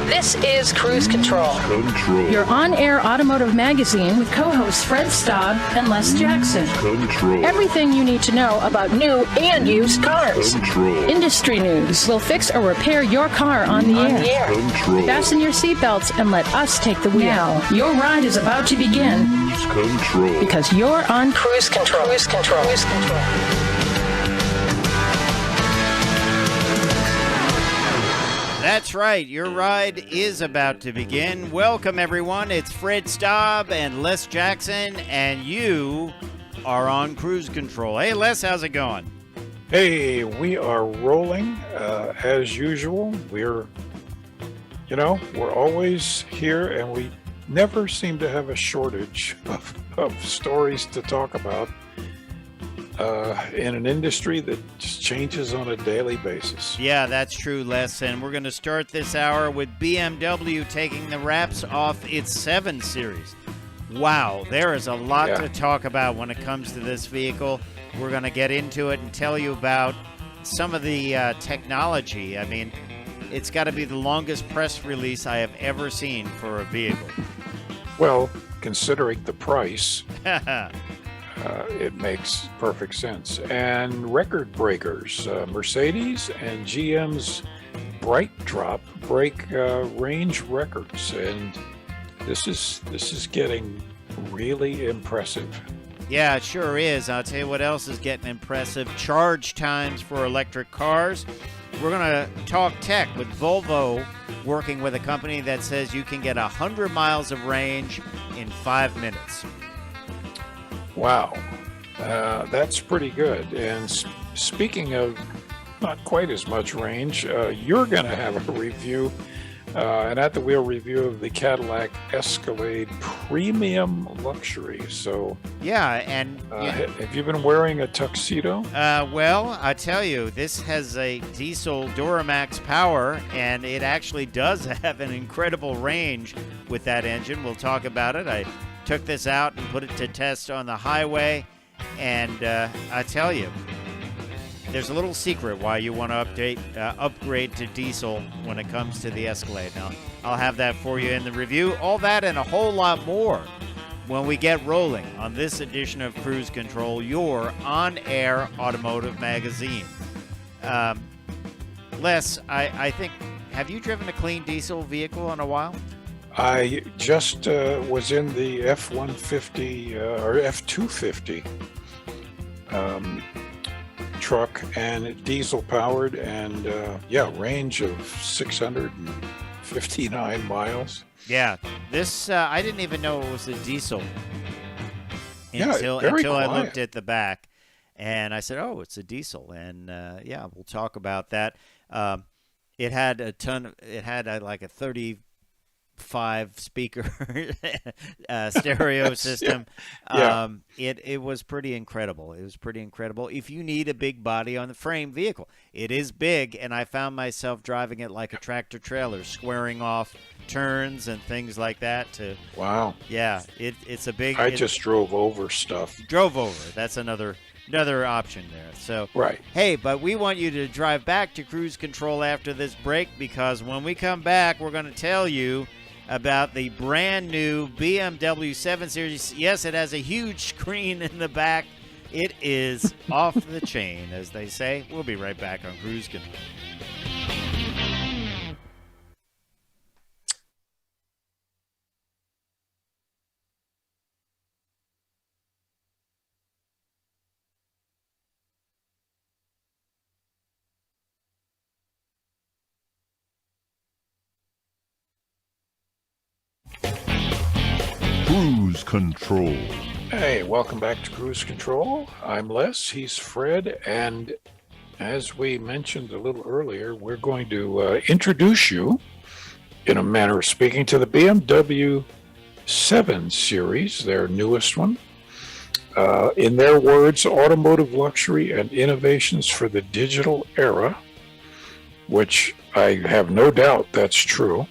This is Cruise Control. Your on-air automotive magazine with co-hosts Fred Staub and Les Jackson. Everything you need to know about new and used cars. Industry news. We'll fix or repair your car on the air. Fasten your seatbelts and let us take the wheel. Now, your ride is about to begin. Because you're on Cruise Control. Cruise Control. Cruise Control. That's right. Your ride is about to begin. Welcome, everyone. It's Fred Staub and Les Jackson, and you are on Cruise Control. Hey, Les, how's it going? Hey, we are rolling as usual. We're always here, and we never seem to have a shortage of stories to talk about in an industry that just changes on a daily basis. Yeah, that's true, Les. And we're going to start this hour with BMW taking the wraps off its 7 Series. Wow, there is a lot to talk about when it comes to this vehicle. We're going to get into it and tell you about some of the technology. I mean, it's got to be the longest press release I have ever seen for a vehicle. Well, considering the price, it makes perfect sense. And record breakers, Mercedes and GM's Brightdrop break range records, and this is getting really impressive. Yeah, it sure is. I'll tell you what else is getting impressive. Charge times for electric cars. We're going to talk tech with Volvo, working with a company that says you can get 100 miles of range in 5 minutes. Wow, that's pretty good. And speaking of not quite as much range, you're going to have a review, an at-the-wheel review of the Cadillac Escalade Premium Luxury. So, yeah, and have you been wearing a tuxedo? Well, I tell you, this has a diesel Duramax power, and it actually does have an incredible range with that engine. We'll talk about it. I took this out and put it to test on the highway, and I tell you, there's a little secret why you want to upgrade to diesel when it comes to the Escalade. Now, I'll have that for you in the review. All that and a whole lot more when we get rolling on this edition of Cruise Control, your on-air automotive magazine. Les, I think, have you driven a clean diesel vehicle in a while? I just was in the F-150 or F-250 truck, and diesel powered, and range of 659 miles. Yeah, this I didn't even know it was a diesel until I looked at the back, and I said, "Oh, it's a diesel." And we'll talk about that. It had like a 35 speaker stereo system. It was pretty incredible. It was pretty incredible. If you need a big body on the frame vehicle, it is big, and I found myself driving it like a tractor trailer, squaring off turns and things like that. Wow. Yeah, it's a big. I just drove over stuff. Drove over. That's another option there. So right. Hey, but we want you to drive back to Cruise Control after this break, because when we come back, we're going to tell you about the brand new BMW 7 Series. Yes, it has a huge screen in the back. It is off the chain, as they say. We'll be right back on Cruise Control. Cruise Control. Hey, welcome back to Cruise Control. I'm Les, he's Fred, and as we mentioned a little earlier, we're going to introduce you, in a manner of speaking, to the BMW 7 Series, their newest one. In their words, automotive luxury and innovations for the digital era, which I have no doubt that's true.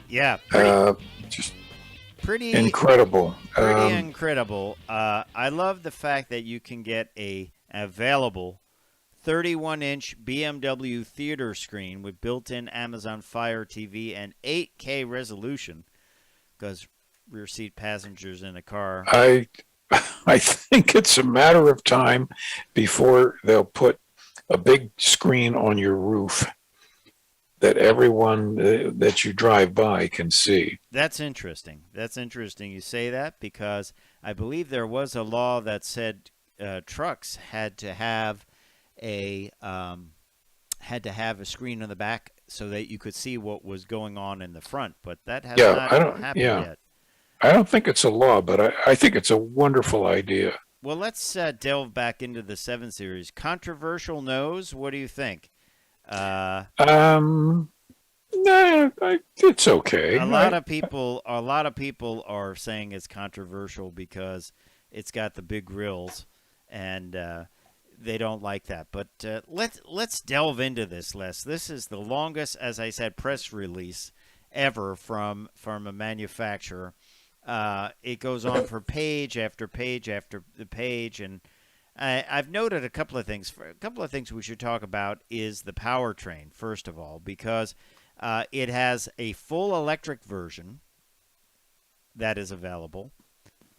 Yeah, just pretty incredible. Pretty incredible. I love the fact that you can get a available 31-inch BMW theater screen with built-in Amazon Fire TV and 8K resolution, because rear seat passengers in a car. I think it's a matter of time before they'll put a big screen on your roof that everyone that you drive by can see. That's interesting. That's interesting you say that, because I believe there was a law that said trucks had to have a screen on the back so that you could see what was going on in the front, but that has not happened yet. I don't think it's a law, but I think it's a wonderful idea. Well, let's delve back into the 7 Series. Controversial nose, what do you think? Nah, it's okay. A lot of people are saying it's controversial because it's got the big grills, and they don't like that. But let's delve into this, Les. This is the longest, as I said, press release ever from a manufacturer. It goes on for page after page after the page, and I've noted a couple of things. A couple of things we should talk about is the powertrain, first of all, because it has a full electric version that is available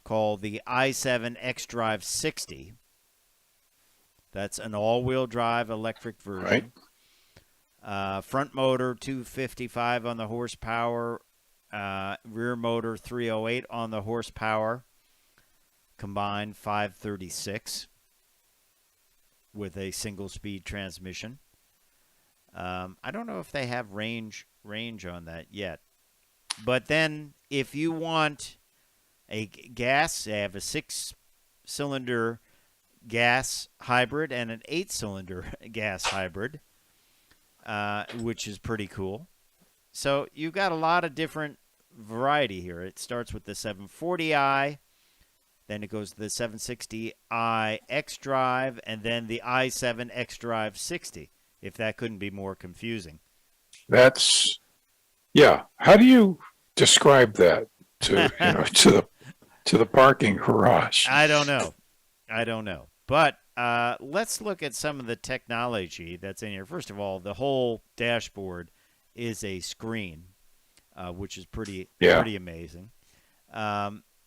called the i7 xDrive 60. That's an all-wheel drive electric version. Right. Front motor 255 on the horsepower. Rear motor 308 on the horsepower. Combined 536 with a single-speed transmission. I don't know if they have range on that yet. But then if you want a gas, they have a 6-cylinder gas hybrid and an 8-cylinder gas hybrid, which is pretty cool. So you've got a lot of different variety here. It starts with the 740i, then it goes to the 760i xDrive, and then the i7 xDrive 60, if that couldn't be more confusing. Yeah. How do you describe that to the parking garage? I don't know. But let's look at some of the technology that's in here. First of all, the whole dashboard is a screen, which is pretty amazing.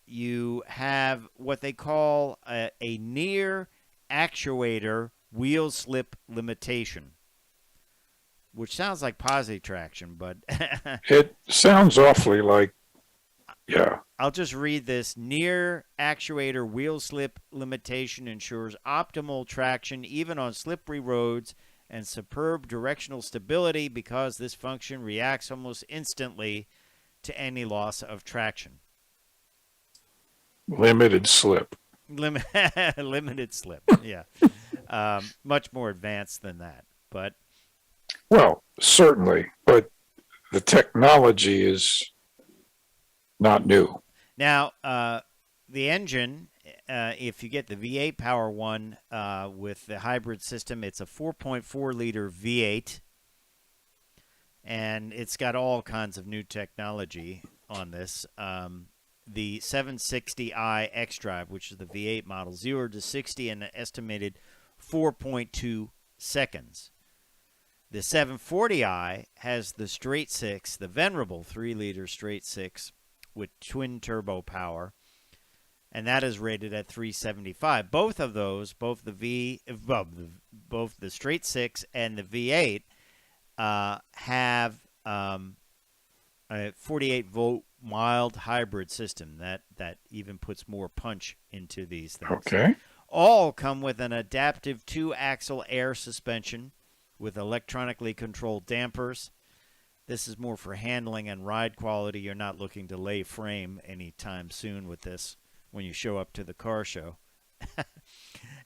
You have what they call a near actuator wheel slip limitation, which sounds like posi traction, but it sounds awfully like, yeah. I'll just read this. Near actuator wheel slip limitation ensures optimal traction even on slippery roads and superb directional stability because this function reacts almost instantly to any loss of traction. Limited slip. Limited slip, yeah. Much more advanced than that, but... Well, certainly, but the technology is not new. Now, the engine, if you get the V8 power one with the hybrid system, it's a 4.4-liter V8, and it's got all kinds of new technology on this. The 760i xDrive, which is the V8 model, 0 to 60 in an estimated 4.2 seconds. The 740i has the straight six, the venerable 3-liter straight six with twin turbo power, and that is rated at 375. Both of those, both the straight six and the V8, have a 48-volt mild hybrid system that even puts more punch into these things. Okay. All come with an adaptive 2-axle air suspension with electronically controlled dampers. This is more for handling and ride quality. You're not looking to lay frame anytime soon with this when you show up to the car show.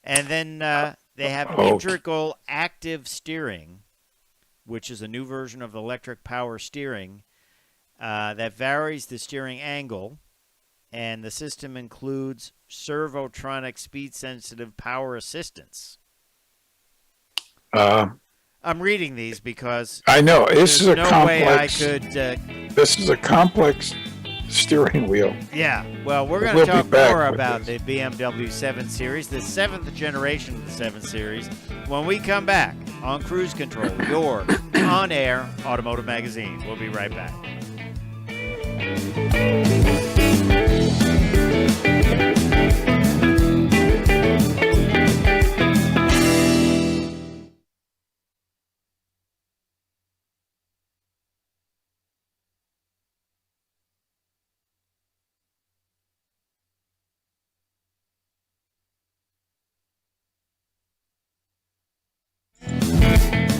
And then they have integral active steering, which is a new version of electric power steering that varies the steering angle. And the system includes servotronic speed-sensitive power assistance. I'm reading these because I know this is a no complex. way I could. This is a complex steering wheel. Yeah, well, we're going We'll to be talk back more with about this. the BMW 7 Series, the 7th generation of the 7 Series, when we come back on Cruise Control, your on-air automotive magazine. We'll be right back.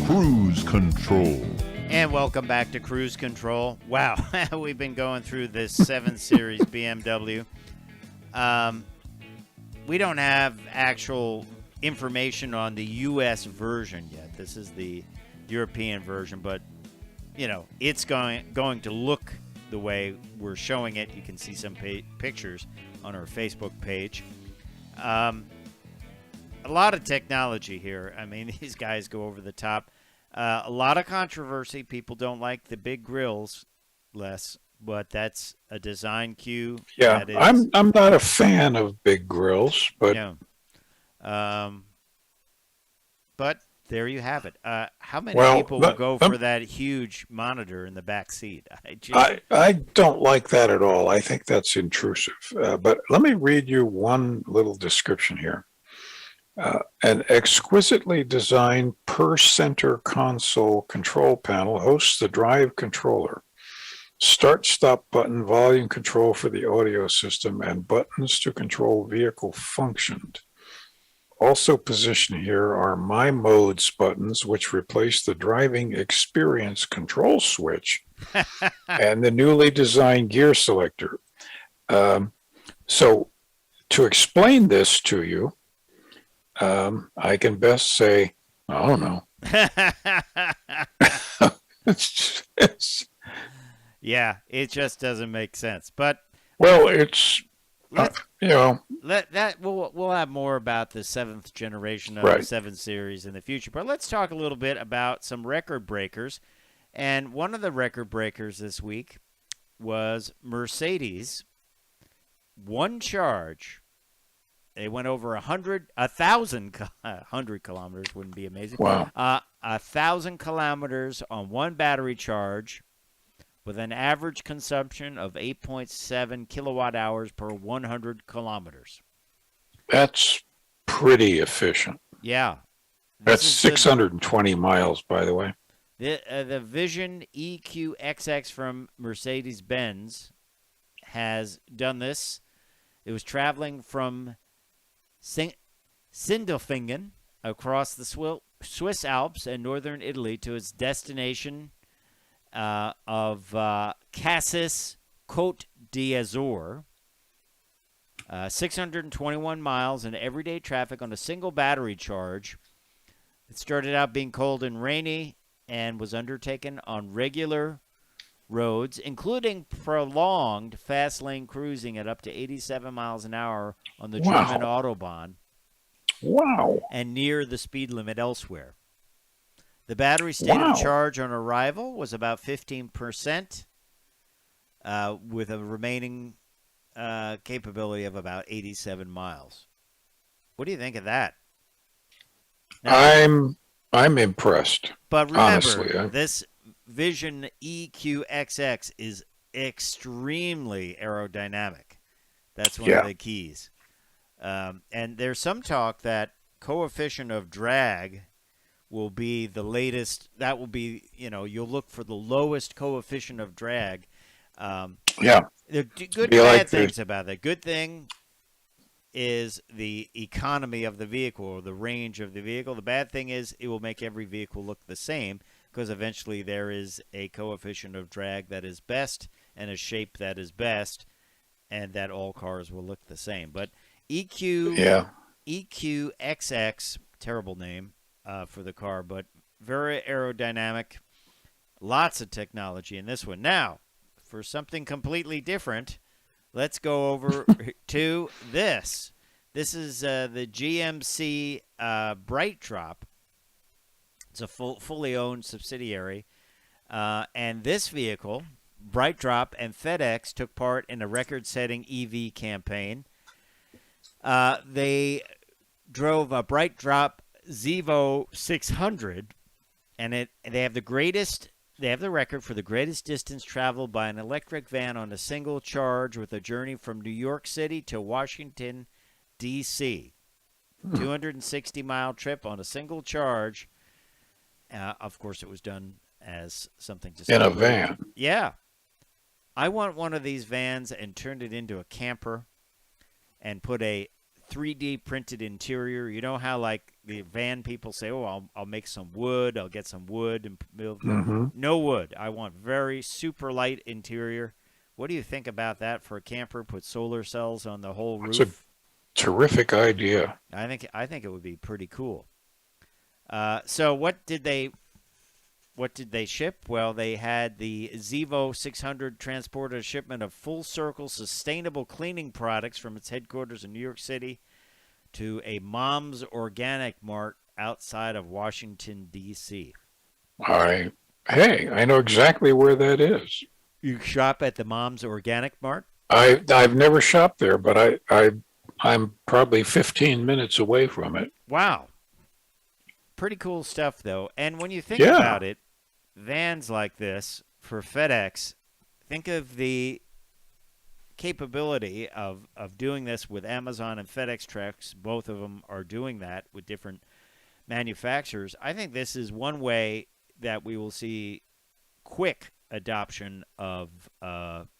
Cruise Control. And welcome back to Cruise Control. Wow, we've been going through this 7 Series BMW. We don't have actual information on the U.S. version yet. This is the European version, but, you know, it's going to look the way we're showing it. You can see some pictures on our Facebook page. A lot of technology here. I mean, these guys go over the top. A lot of controversy. People don't like the big grills, Les, but that's a design cue. Yeah, I'm not a fan of big grills, but Yeah. But there you have it. How many people will go for that huge monitor in the back seat? I don't like that at all. I think that's intrusive. But let me read you one little description here. An exquisitely designed per-center console control panel hosts the drive controller, start-stop button, volume control for the audio system, and buttons to control vehicle functions. Also positioned here are My Modes buttons, which replace the driving experience control switch and the newly designed gear selector. So to explain this to you, I can best say, I don't know. Yeah, it just doesn't make sense. But well, it's we'll have more about the 7th generation of the 7 Series in the future. But let's talk a little bit about some record breakers. And one of the record breakers this week was Mercedes. One charge. They went over 100 kilometers, wouldn't be amazing. Wow. 1,000 kilometers on one battery charge with an average consumption of 8.7 kilowatt hours per 100 kilometers. That's pretty efficient. Yeah. That's 620 miles, by the way. The Vision EQXX from Mercedes-Benz has done this. It was traveling from Sindelfingen across the Swiss Alps and northern Italy to its destination of Cassis Côte d'Azur. 621 miles in everyday traffic on a single battery charge. It started out being cold and rainy and was undertaken on regular roads, including prolonged fast lane cruising at up to 87 miles an hour on the German Autobahn. Wow. And near the speed limit elsewhere. The battery state of charge on arrival was about 15%, with a remaining capability of about 87 miles. What do you think of that? Now, I'm impressed. But remember, honestly, this Vision EQXX is extremely aerodynamic. That's one of the keys. And there's some talk that coefficient of drag will be the latest. That will be, you'll look for the lowest coefficient of drag. There are good bad things about that. Good thing is the economy of the vehicle or the range of the vehicle. The bad thing is it will make every vehicle look the same because eventually there is a coefficient of drag that is best and a shape that is best, and that all cars will look the same. But EQXX, terrible name for the car, but very aerodynamic. Lots of technology in this one. Now, for something completely different, let's go over to this. This is the GMC Brightdrop. It's a fully owned subsidiary. And this vehicle, Brightdrop and FedEx took part in a record-setting EV campaign. They drove a Brightdrop Zevo 600, and they have the record for the greatest distance traveled by an electric van on a single charge with a journey from New York City to Washington, D.C. 260-mile trip on a single charge. Of course, it was done as something to In a celebrate. van. Yeah. I want one of these vans and turned it into a camper and put a 3D printed interior. You know how like the van people say, oh, I'll make some wood. I'll get some wood and build. No wood. I want very super light interior. What do you think about that for a camper? Put solar cells on the whole roof. It's a terrific idea. I think it would be pretty cool. So what did they ship? Well, they had the Zevo 600 transport a shipment of Full Circle sustainable cleaning products from its headquarters in New York City to a Mom's Organic Mart outside of Washington, D.C. I know exactly where that is. You shop at the Mom's Organic Mart? I've never shopped there, but I'm probably 15 minutes away from it. Wow. Pretty cool stuff, though. And when you think about it, vans like this for FedEx, think of the capability of doing this with Amazon and FedEx trucks. Both of them are doing that with different manufacturers. I think this is one way that we will see quick adoption of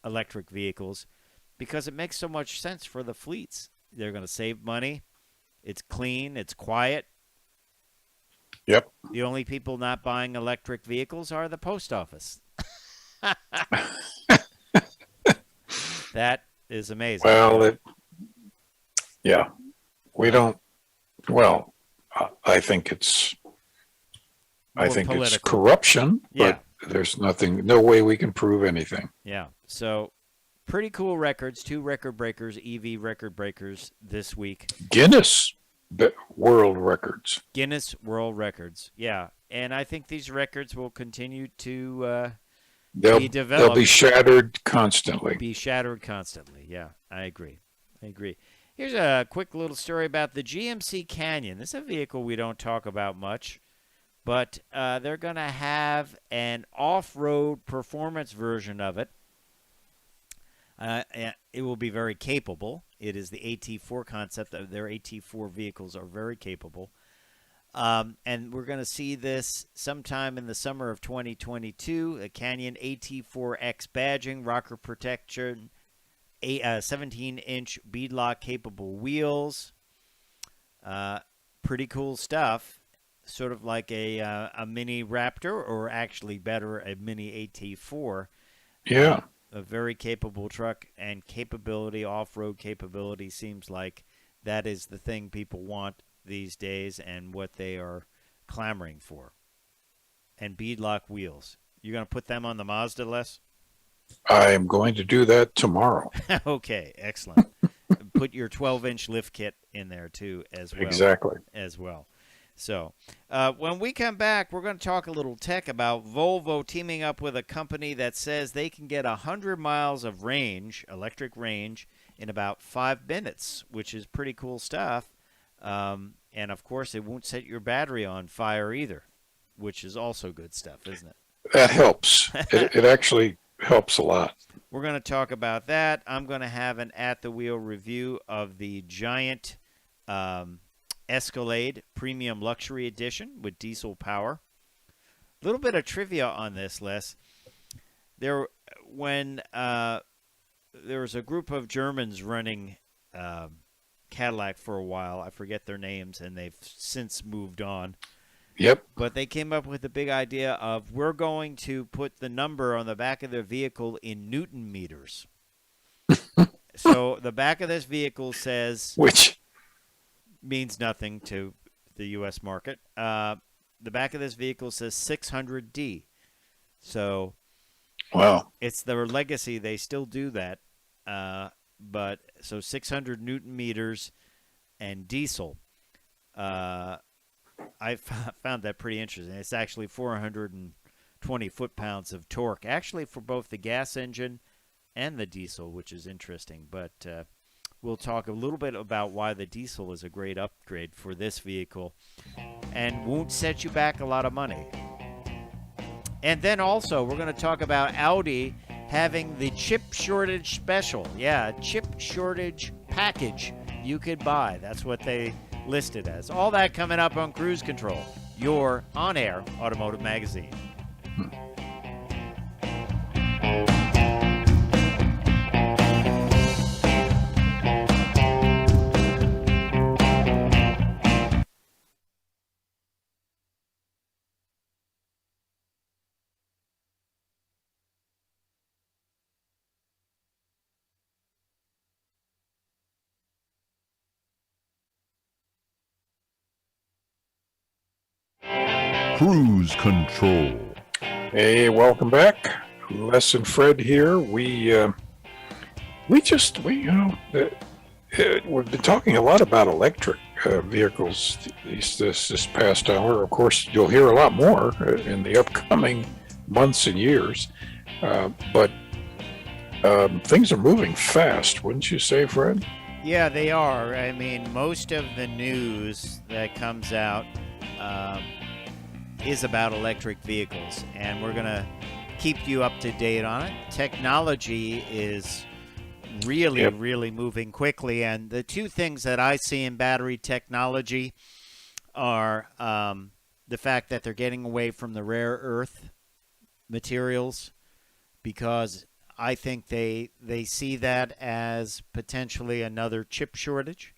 electric vehicles because it makes so much sense for the fleets. They're going to save money. It's clean. It's quiet. Yep. The only people not buying electric vehicles are the post office. That is amazing. Well, we don't. Well, I think it's political. corruption, Yeah. but there's no way we can prove anything. Yeah. So pretty cool records. 2 record breakers, EV record breakers this week. Guinness World Records. Guinness World Records. Yeah. And I think these records will continue to be developed. They'll be shattered constantly. Yeah, I agree. Here's a quick little story about the GMC Canyon. This is a vehicle we don't talk about much, but they're going to have an off-road performance version of it. It will be very capable. It is the AT4 concept. Their AT4 vehicles are very capable. And we're going to see this sometime in the summer of 2022. A Canyon AT4X badging, rocker protection, 17-inch beadlock capable wheels. Pretty cool stuff. Sort of like a mini Raptor, or actually better, a mini AT4. Yeah. A very capable truck, and capability, off-road capability, seems like that is the thing people want these days and what they are clamoring for. And beadlock wheels. You're going to put them on the Mazda, Les? I am going to do that tomorrow. Okay, excellent. Put your 12-inch lift kit in there, too, as well. Exactly. As well. So, when we come back, we're going to talk a little tech about Volvo teaming up with a company that says they can get 100 miles of range, electric range, in about 5 minutes, which is pretty cool stuff. And, of course, it won't set your battery on fire either, which is also good stuff, isn't it? That helps. It actually helps a lot. We're going to talk about that. I'm going to have an at-the-wheel review of the giant Escalade Premium Luxury Edition with diesel power. A little bit of trivia on this, Les. When there was a group of Germans running Cadillac for a while, I forget their names, and they've since moved on. Yep. But they came up with the big idea of, we're going to put the number on the back of their vehicle in Newton meters. So the back of this vehicle says... Which means nothing to the U.S. market. The back of this vehicle says 600D. So wow, it's their legacy. They still do that. But so 600 Newton meters and diesel. I found that pretty interesting. It's actually 400 and 20 foot-pounds of torque, actually for both the gas engine and the diesel, which is interesting. But we'll talk a little bit about why the diesel is a great upgrade for this vehicle and won't set you back a lot of money. And then also, we're going to talk about Audi having the chip shortage special. Yeah, chip shortage package you could buy. That's what they listed as. All that coming up on Cruise Control, your on-air automotive magazine. Cruise Control. Hey, welcome back. Les and Fred here. We've been talking a lot about electric vehicles this past hour. Of course, you'll hear a lot more in the upcoming months and years. But things are moving fast, wouldn't you say, Fred? Yeah, they are. I mean, most of the news that comes out is about electric vehicles, and we're going to keep you up to date on it. Technology is really moving quickly, and the two things that I see in battery technology are the fact that they're getting away from the rare earth materials, because I think they see that as potentially another chip shortage,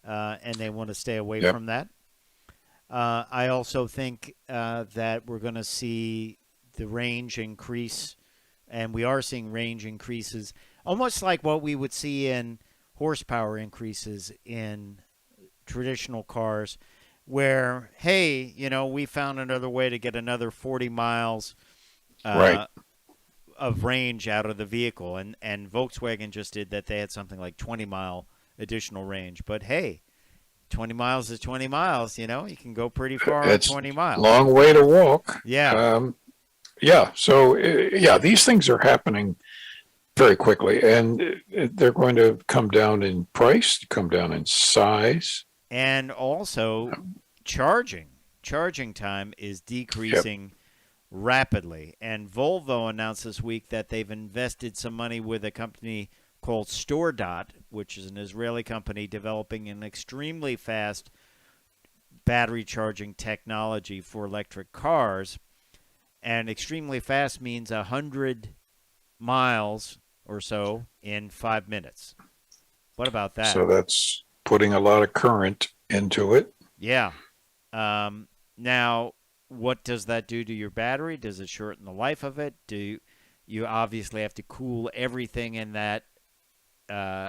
and they want to stay away from that. I also think that we're going to see the range increase, and we are seeing range increases, almost like what we would see in horsepower increases in traditional cars, where, hey, we found another way to get another 40 miles of range out of the vehicle. And Volkswagen just did that. They had something like 20-mile additional range. But, hey, 20 miles is 20 miles, you can go pretty far on 20 miles. Long way to walk. Yeah. So these things are happening very quickly, and they're going to come down in price, come down in size. And also charging time is decreasing rapidly. And Volvo announced this week that they've invested some money with a company called StoreDot, which is an Israeli company developing an extremely fast battery charging technology for electric cars. And extremely fast means 100 miles or so in 5 minutes. What about that? So that's putting a lot of current into it. Yeah. Now, what does that do to your battery? Does it shorten the life of it? You obviously have to cool everything in that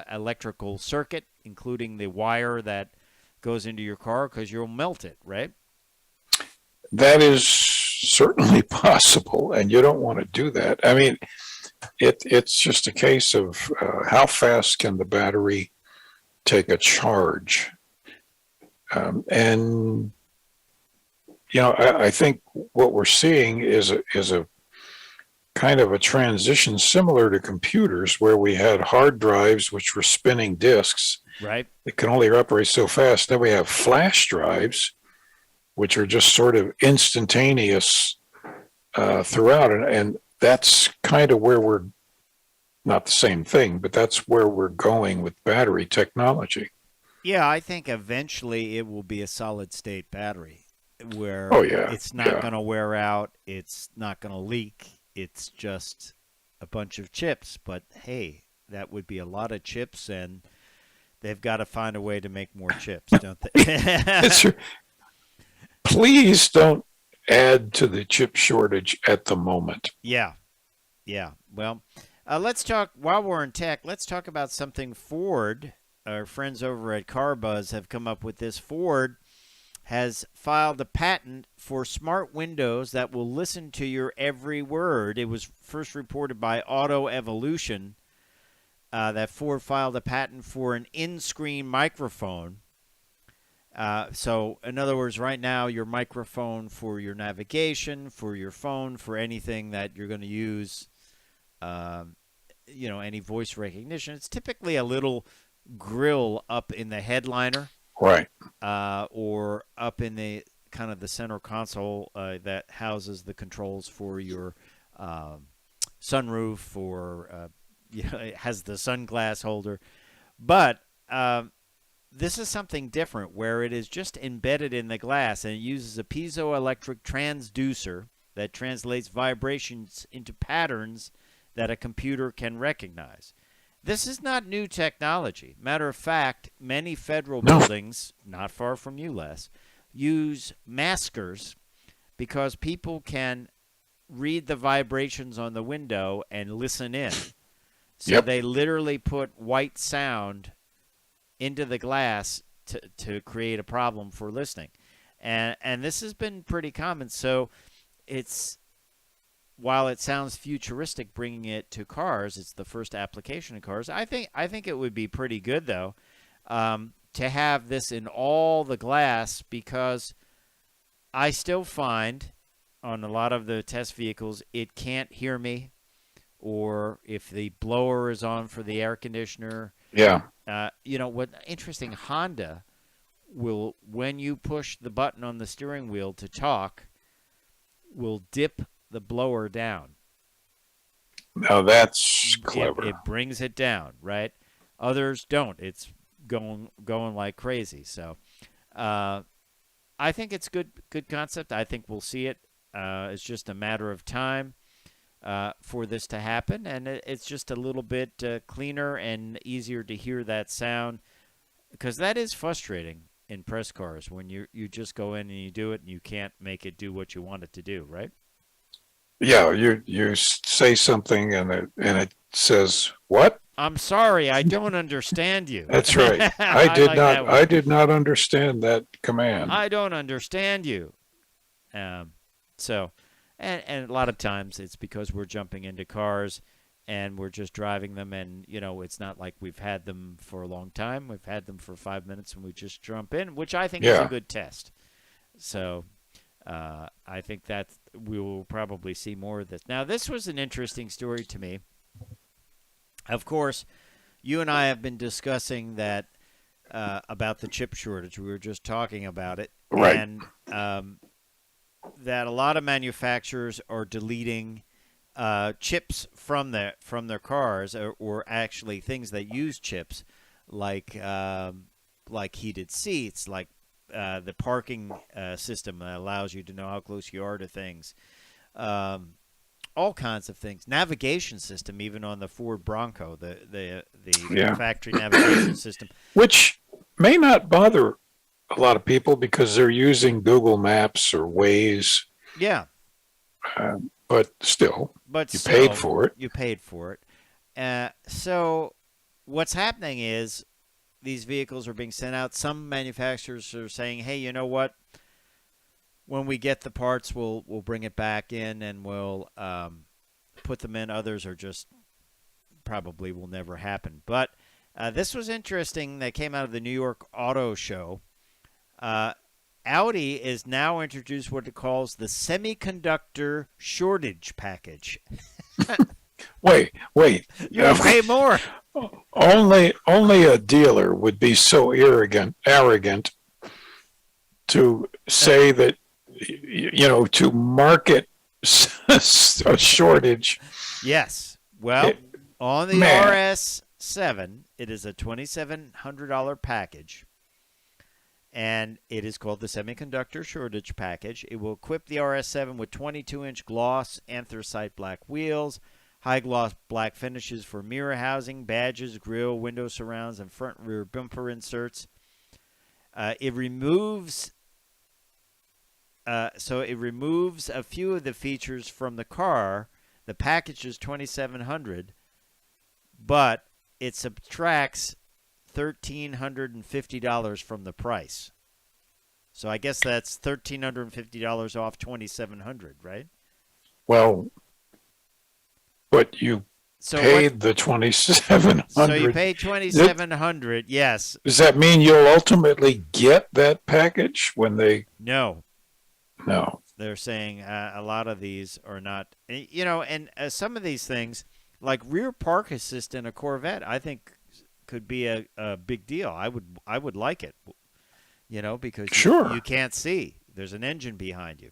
electrical circuit, including the wire that goes into your car, because you'll melt it, right? That is certainly possible, and you don't want to do that. I mean, it's just a case of how fast can the battery take a charge. And I think what we're seeing is a kind of a transition similar to computers, where we had hard drives which were spinning disks. Right. It can only operate so fast. Then we have flash drives, which are just sort of instantaneous throughout. And that's kind of where we're, not the same thing, but that's where we're going with battery technology. Yeah, I think eventually it will be a solid state battery where it's not going to wear out. It's not going to leak. It's just a bunch of chips. But, hey, that would be a lot of chips, and they've got to find a way to make more chips, don't they? Please don't add to the chip shortage at the moment. Yeah. Well, let's talk, while we're in tech, let's talk about something Ford, our friends over at CarBuzz, have come up with this. Ford has filed a patent for smart windows that will listen to your every word. It was first reported by Auto Evolution that Ford filed a patent for an in-screen microphone So, in other words, right now, your microphone for your navigation, for your phone, for anything that you're going to use, any voice recognition, it's typically a little grill up in the headliner, Right. or up in the kind of the center console that houses the controls for your sunroof, or it has the sunglass holder. But this is something different, where it is just embedded in the glass, and it uses a piezoelectric transducer that translates vibrations into patterns that a computer can recognize. This is not new technology. Matter of fact, many federal buildings, not far from you, Les, use maskers because people can read the vibrations on the window and listen in. So they literally put white sound into the glass to create a problem for listening. And this has been pretty common. So while it sounds futuristic bringing it to cars, it's the first application in cars. I think it would be pretty good, though, to have this in all the glass, because I still find on a lot of the test vehicles it can't hear me, or if the blower is on for the air conditioner. Yeah. What interesting, Honda will, when you push the button on the steering wheel to talk, will dip the blower down. Now that's clever. It brings it down, right? Others don't. It's going like crazy. So I think it's good concept. I think we'll see it. It's just a matter of time for this to happen, and it's just a little bit cleaner and easier to hear that sound, because that is frustrating in press cars when you just go in and you do it and you can't make it do what you want it to do, right? Yeah, you say something and it says what? I'm sorry, I don't understand you. That's right. I did not understand that command. I don't understand you. So, and a lot of times it's because we're jumping into cars and we're just driving them, and it's not like we've had them for a long time. We've had them for 5 minutes and we just jump in, which I think is a good test. So I think that we will probably see more of this. Now, this was an interesting story to me. Of course, you and I have been discussing that about the chip shortage. We were just talking about it. Right. And that a lot of manufacturers are deleting chips from their cars, or actually things that use chips, like heated seats, like the parking system that allows you to know how close you are to things, all kinds of things. Navigation system, even on the Ford Bronco, the factory navigation system, which may not bother a lot of people because they're using Google Maps or Waze. Yeah. But still, paid for it. You paid for it. So what's happening is these vehicles are being sent out. Some manufacturers are saying, hey, you know what? When we get the parts, we'll bring it back in and we'll put them in. Others are just probably will never happen. But this was interesting. That came out of the New York Auto Show. Audi is now introduced what it calls the semiconductor shortage package. Wait. You'll pay more. Only a dealer would be so arrogant to say that, to market a shortage. Yes. Well, on the RS7, it is a $2,700 package. And it is called the Semiconductor Shortage Package. It will equip the RS7 with 22-inch gloss anthracite black wheels, high-gloss black finishes for mirror housing, badges, grille, window surrounds, and front and rear bumper inserts. It removes a few of the features from the car. The package is $2,700, but it subtracts $1,350 from the price. So I guess that's $1,350 off $2,700, right? Well, but you paid the $2,700. So you pay $2,700. Yes. Does that mean you'll ultimately get that package when they? No. No. They're saying a lot of these are not. And some of these things, like rear park assist in a Corvette, I think could be a big deal. I would like it. Because Sure. you can't see. There's an engine behind you.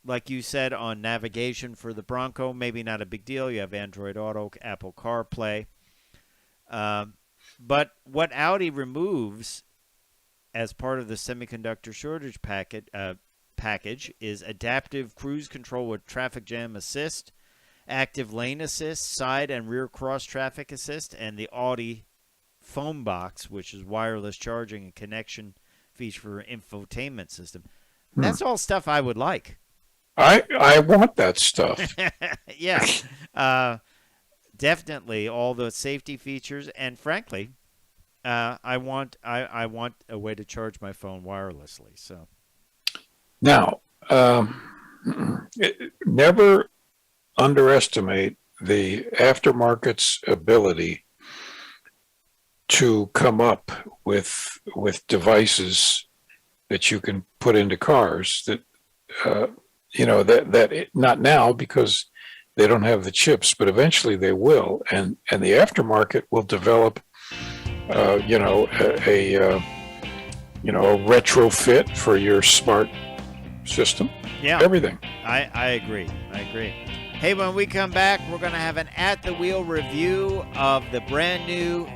Like you said, on navigation for the Bronco, maybe not a big deal. You have Android Auto, Apple CarPlay. But what Audi removes as part of the semiconductor shortage package is adaptive cruise control with traffic jam assist, active lane assist, side and rear cross traffic assist, and the Audi phone box, which is wireless charging and connection feature for infotainment system. That's all stuff I would like. I want that stuff. Yeah. Definitely all the safety features, and frankly, I want a way to charge my phone wirelessly. So Now, never underestimate the aftermarket's ability to come up with devices that you can put into cars that not now because they don't have the chips, but eventually they will, and the aftermarket will develop a retrofit for your smart system. yeah, Everything. I agree. Hey, when we come back, we're going to have an at-the-wheel review of the brand new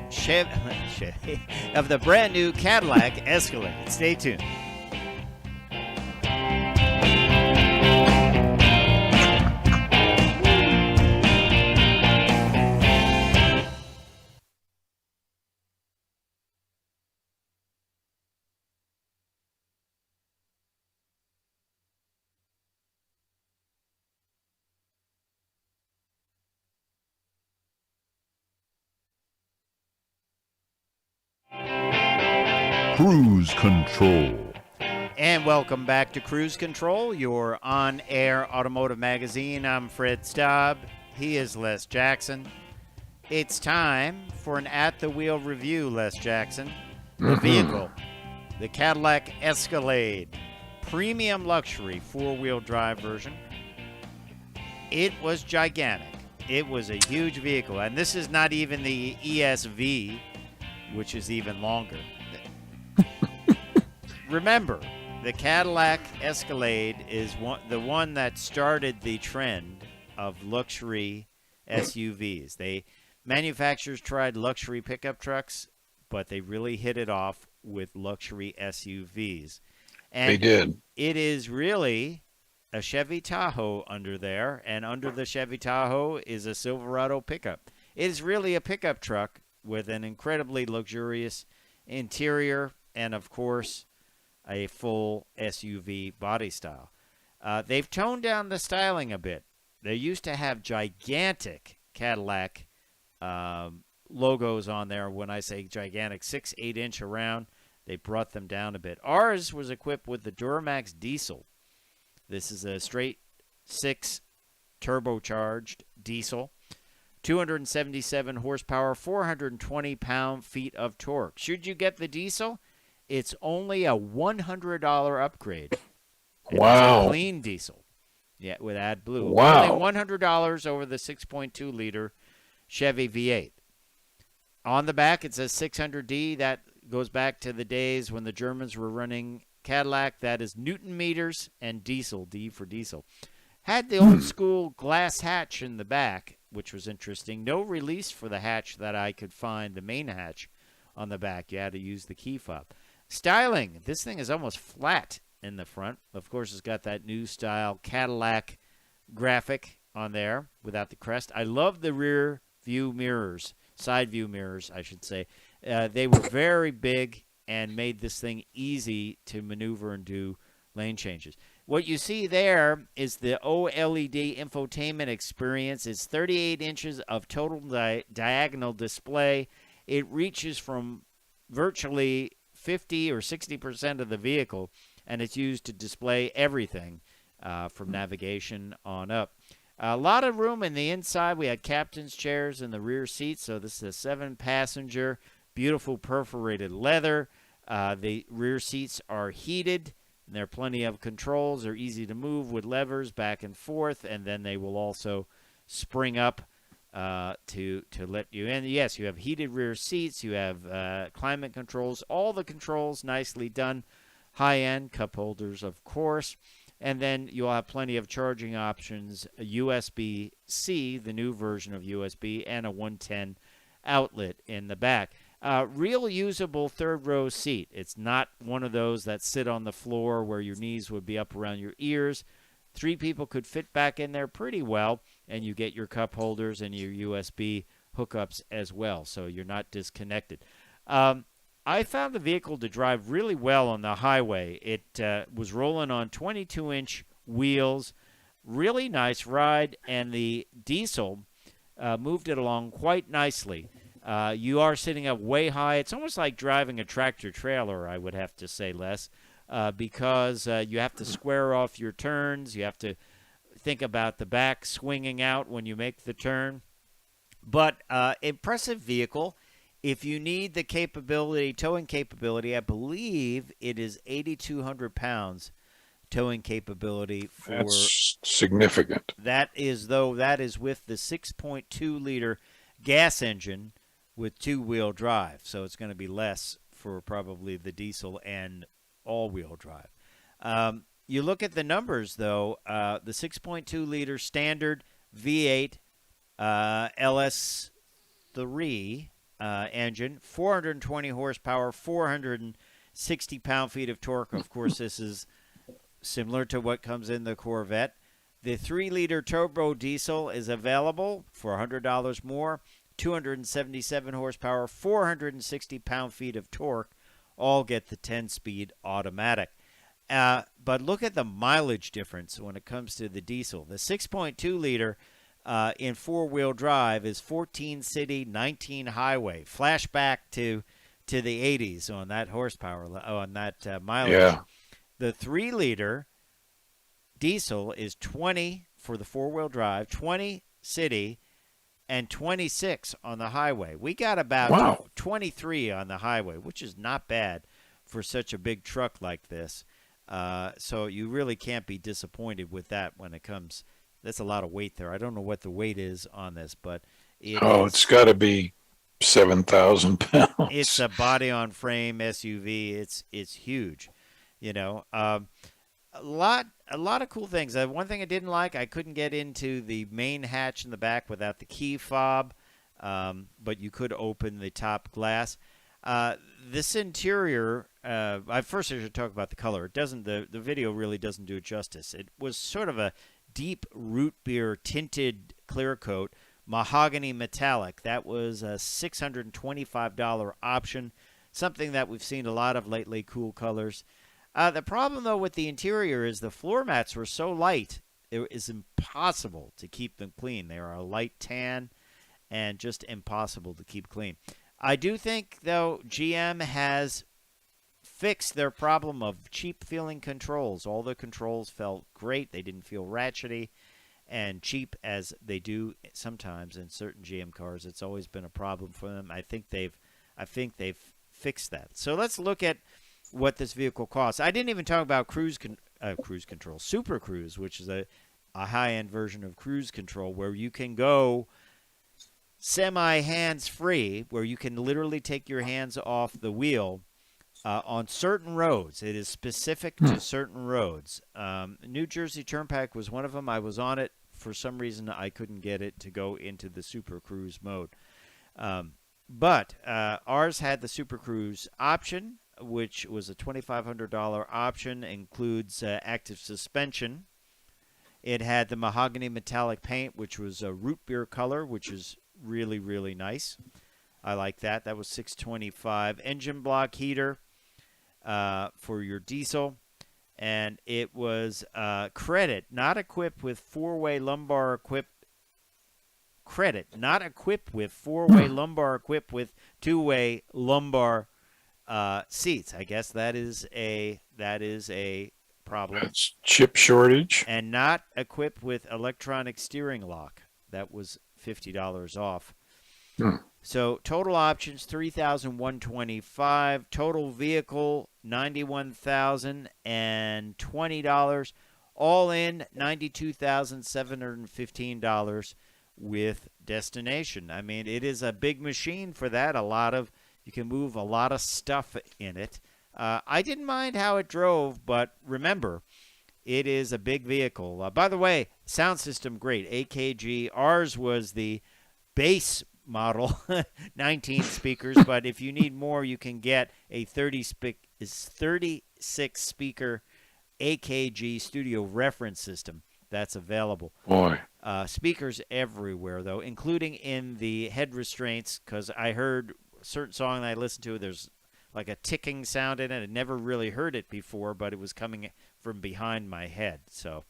Cadillac Escalade. Stay tuned. Cruise Control. And welcome back to Cruise Control, your on-air automotive magazine. I'm Fred Staub. He is Les Jackson. It's time for an at-the-wheel review, Les Jackson. The vehicle, the Cadillac Escalade Premium Luxury four-wheel drive version. It was gigantic. It was a huge vehicle. And this is not even the ESV, which is even longer. Remember, the Cadillac Escalade is the one that started the trend of luxury SUVs. Manufacturers tried luxury pickup trucks, but they really hit it off with luxury SUVs. And They did. it is really a Chevy Tahoe under there, and under the Chevy Tahoe is a Silverado pickup. It is really a pickup truck with an incredibly luxurious interior and, of course, a full SUV body style. They've toned down the styling a bit. They used to have gigantic Cadillac logos on there. When I say gigantic, 6-8 inch around, they brought them down a bit. Ours was equipped with the Duramax diesel. This is a straight 6 turbocharged diesel, 277 horsepower, 420 pound-feet of torque. Should you get the diesel, it's only a $100 upgrade. And Wow. It's a clean diesel. Yeah, with AdBlue. Wow. Only $100 over the 6.2-liter Chevy V8. On the back, it says 600D. That goes back to the days when the Germans were running Cadillac. That is Newton meters and diesel, D for diesel. Had the old school glass hatch in the back, which was interesting. No release for the hatch that I could find, the main hatch on the back. You had to use the key fob. Styling, this thing is almost flat in the front. Of course, it's got that new style Cadillac graphic on there without the crest. I love the rear view mirrors, side view mirrors, I should say. They were very big and made this thing easy to maneuver and do lane changes. What you see there is the OLED infotainment experience. It's 38 inches of total diagonal display. It reaches from virtually 50 or 60% of the vehicle, and it's used to display everything from navigation on up. A lot of room in the inside. We had captain's chairs in the rear seats, so this is a 7-passenger, beautiful perforated leather. The rear seats are heated, and there are plenty of controls. They're easy to move with levers back and forth, and then they will also spring up to let you in. Yes, you have heated rear seats. You have climate controls. All the controls nicely done. High-end cup holders, of course. And then you'll have plenty of charging options, a USB-C, the new version of USB, and a 110 outlet in the back. Real usable third-row seat. It's not one of those that sit on the floor where your knees would be up around your ears. 3 people could fit back in there pretty well, and you get your cup holders and your USB hookups as well, so you're not disconnected. I found the vehicle to drive really well on the highway. It was rolling on 22-inch wheels, really nice ride, and the diesel moved it along quite nicely. You are sitting up way high. It's almost like driving a tractor-trailer, I would have to say, Les, because you have to square off your turns. You have to think about the back swinging out when you make the turn. But impressive vehicle. If you need the towing capability, I believe it is 8,200 pounds towing capability. That's significant. That is with the 6.2-liter gas engine with 2-wheel drive. So it's going to be less for probably the diesel and all-wheel drive. You look at the numbers, though. The 6.2-liter standard V8 LS3 engine, 420 horsepower, 460 pound-feet of torque. Of course, this is similar to what comes in the Corvette. The 3-liter turbo diesel is available for $100 more, 277 horsepower, 460 pound-feet of torque. All get the 10-speed automatic. But look at the mileage difference when it comes to the diesel. The 6.2-liter in 4-wheel drive is 14 city, 19 highway. Flashback to the 80s on that horsepower, on that mileage. Yeah. The 3-liter diesel is 20 for the 4-wheel drive, 20 city, and 26 on the highway. We got about 23 on the highway, which is not bad for such a big truck like this. So you really can't be disappointed with that when it comes. That's a lot of weight there. I don't know what the weight is on this, but it's got to be 7,000 pounds. It's a body-on-frame SUV. It's huge, A lot of cool things. One thing I didn't like, I couldn't get into the main hatch in the back without the key fob, but you could open the top glass. This interior, first I should talk about the color. It doesn't. The video really doesn't do it justice. It was sort of a deep root beer tinted clear coat, mahogany metallic. That was a $625 option, something that we've seen a lot of lately, cool colors. The problem, though, with the interior is the floor mats were so light, it is impossible to keep them clean. They are a light tan and just impossible to keep clean. I do think, though, GM has fixed their problem of cheap-feeling controls. All the controls felt great. They didn't feel ratchety and cheap as they do sometimes in certain GM cars. It's always been a problem for them. I think they've fixed that. So let's look at what this vehicle costs. I didn't even talk about cruise control, Super Cruise, which is a high-end version of cruise control where you can go semi-hands-free, where you can literally take your hands off the wheel on certain roads. It is specific to certain roads. New Jersey Turnpike was one of them. I was on it. For some reason, I couldn't get it to go into the Super Cruise mode. But ours had the Super Cruise option, which was a $2,500 option, includes active suspension. It had the mahogany metallic paint, which was a root beer color, which is really, really nice. I like that. That was $625. Engine block heater for your diesel. And it was credit, not equipped with four-way lumbar equipped. Credit, not equipped with four-way lumbar, equipped with two-way lumbar seats. I guess that is a problem. That's chip shortage. And not equipped with electronic steering lock. That was $50 off. So total options $3,125. Total vehicle $91,020. All in $92,715 with destination. I mean, it is a big machine for that. You can move a lot of stuff in it. I didn't mind how it drove, but remember, it is a big vehicle. By the way, sound system great. AKG. Ours was the base model, 19 speakers, but if you need more, you can get a 36 speaker AKG studio reference system that's available. Boy. Speakers everywhere, though, including in the head restraints, because I heard a certain song that I listened to, there's like a ticking sound in it. I never really heard it before, but it was coming from behind my head, so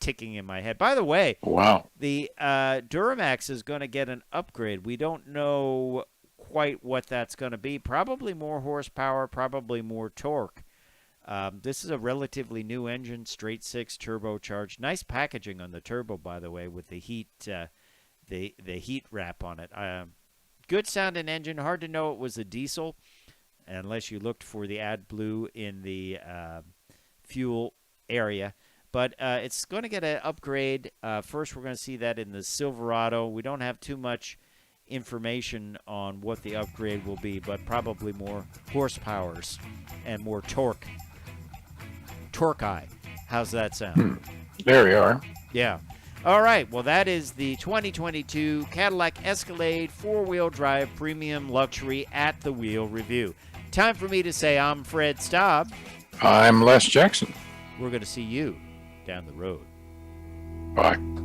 ticking in my head. By the way, Wow. the Duramax is going to get an upgrade. We don't know quite what that's going to be. Probably more horsepower, probably more torque. This is a relatively new engine, straight six turbocharged. Nice packaging on the turbo, by the way, with the heat heat wrap on it. Good sounding engine. Hard to know it was a diesel, unless you looked for the AdBlue in the fuel area. But it's going to get an upgrade. First, we're going to see that in the Silverado. We don't have too much information on what the upgrade will be, but probably more horsepowers and more torque. Torque-eye. How's that sound? There you are. Yeah. All right. Well, that is the 2022 Cadillac Escalade four-wheel drive premium luxury at the wheel review. Time for me to say I'm Fred Staub. I'm Les Jackson. We're going to see you down the road. Bye.